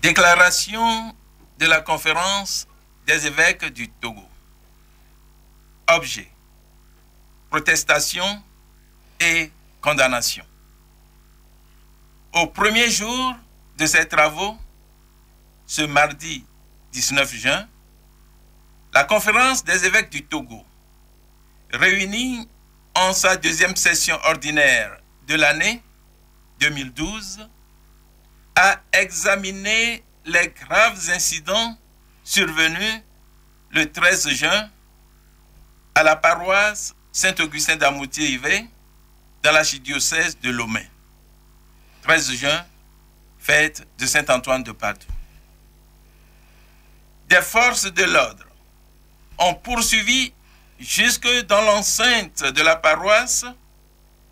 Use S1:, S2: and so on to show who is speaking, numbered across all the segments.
S1: Déclaration de la conférence des évêques du Togo. Objet, protestation et condamnation. Au premier jour de ces travaux, ce mardi 19 juin, la conférence des évêques du Togo, réunie en sa deuxième session ordinaire de l'année 2012, a examiné les graves incidents survenus le 13 juin à la paroisse Saint-Augustin d'Amoutier-Ivé dans l'archidiocèse de Lomé. 13 juin, fête de Saint-Antoine de Padoue. Des forces de l'ordre ont poursuivi jusque dans l'enceinte de la paroisse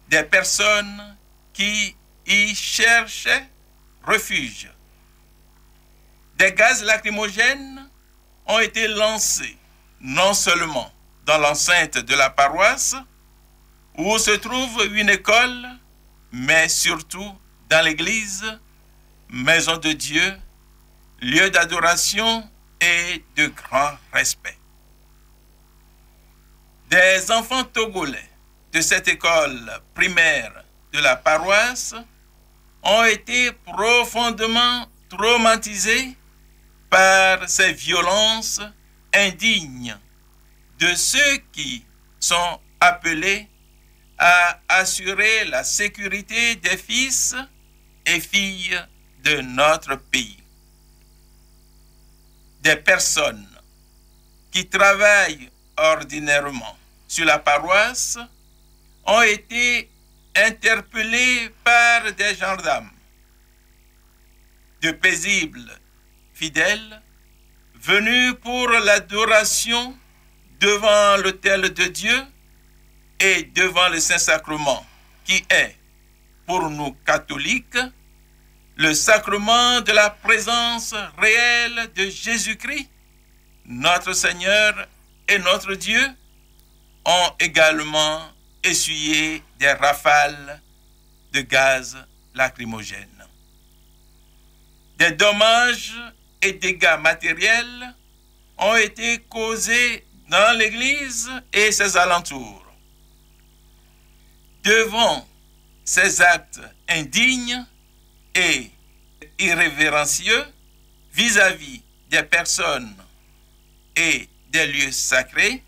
S1: des personnes qui y cherchaient refuge. Des gaz lacrymogènes ont été lancés non seulement dans l'enceinte de la paroisse où se trouve une école, mais surtout dans l'église, maison de Dieu, lieu d'adoration et de grand respect. Des enfants togolais de cette école primaire de la paroisse ont été profondément traumatisés par ces violences indignes de ceux qui sont appelés à assurer la sécurité des fils et filles de notre pays. Des personnes qui travaillent ordinairement sur la paroisse ont été interpellés par des gendarmes, de paisibles fidèles venus pour l'adoration devant l'autel de Dieu et devant le Saint-Sacrement, qui est, pour nous catholiques, le sacrement de la présence réelle de Jésus-Christ, notre Seigneur et notre Dieu, ont également essuyé des rafales de gaz lacrymogènes. Des dommages et dégâts matériels ont été causés dans l'église et ses alentours. Devant ces actes indignes et irrévérencieux vis-à-vis des personnes et des lieux sacrés,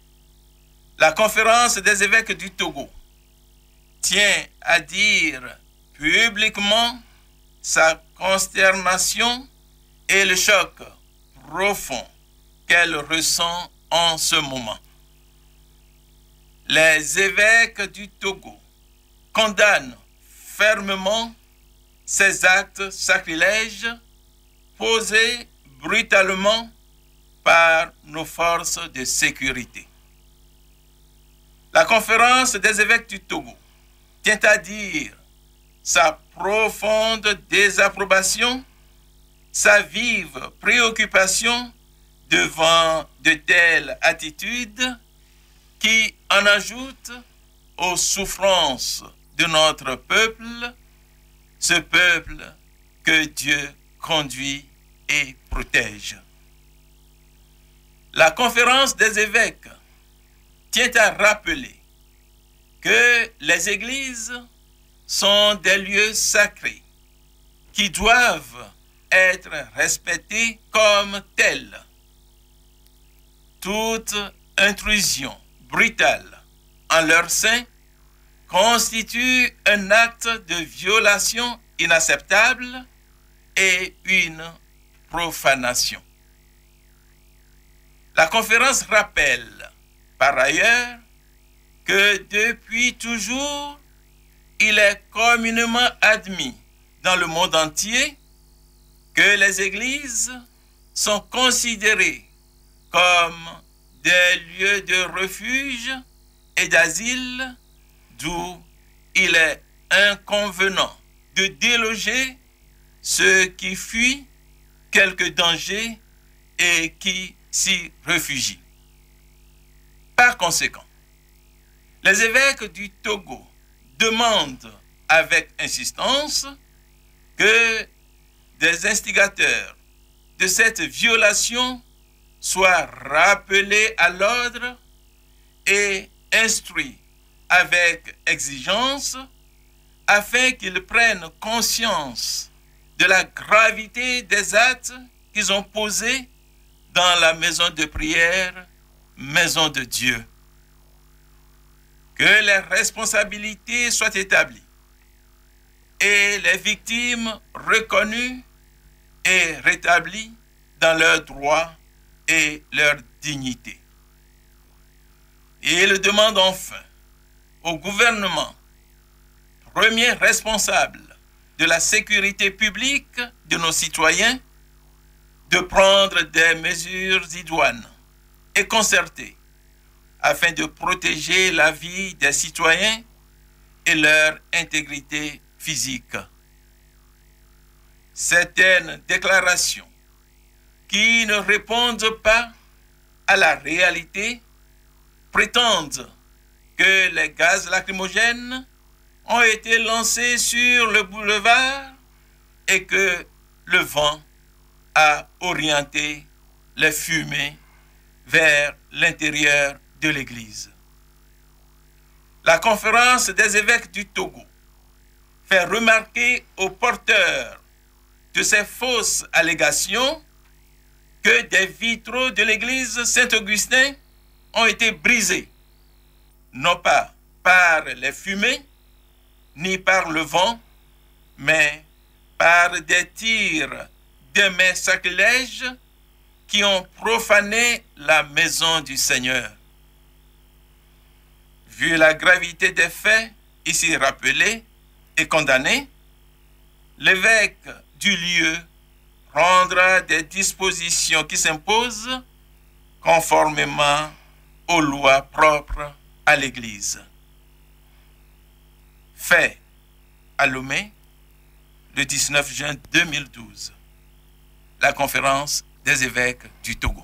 S1: la conférence des évêques du Togo tient à dire publiquement sa consternation et le choc profond qu'elle ressent en ce moment. Les évêques du Togo condamnent fermement ces actes sacrilèges posés brutalement par nos forces de sécurité. La conférence des évêques du Togo tient à dire sa profonde désapprobation, sa vive préoccupation devant de telles attitudes qui en ajoutent aux souffrances de notre peuple, ce peuple que Dieu conduit et protège. La conférence des évêques tient à rappeler que les églises sont des lieux sacrés qui doivent être respectés comme tels. Toute intrusion brutale en leur sein constitue un acte de violation inacceptable et une profanation. La conférence rappelle par ailleurs que depuis toujours, il est communément admis dans le monde entier que les églises sont considérées comme des lieux de refuge et d'asile, d'où il est inconvenant de déloger ceux qui fuient quelque danger et qui s'y réfugient. Par conséquent, les évêques du Togo demandent avec insistance que des instigateurs de cette violation soient rappelés à l'ordre et instruits avec exigence afin qu'ils prennent conscience de la gravité des actes qu'ils ont posés dans la maison de prière, maison de Dieu. Que les responsabilités soient établies et les victimes reconnues et rétablies dans leurs droits et leur dignité. Et il demande enfin au gouvernement, premier responsable de la sécurité publique de nos citoyens, de prendre des mesures idoines et concertées afin de protéger la vie des citoyens et leur intégrité physique. Certaines déclarations qui ne répondent pas à la réalité prétendent que les gaz lacrymogènes ont été lancés sur le boulevard et que le vent a orienté les fumées vers l'intérieur de l'Église. La conférence des évêques du Togo fait remarquer aux porteurs de ces fausses allégations que des vitraux de l'église Saint-Augustin ont été brisés, non pas par les fumées, ni par le vent, mais par des tirs de mes sacrilèges qui ont profané la maison du Seigneur. Vu la gravité des faits ici rappelés et condamnés, l'évêque du lieu prendra des dispositions qui s'imposent conformément aux lois propres à l'Église. Fait à Lomé, le 19 juin 2012, la conférence des évêques du Togo.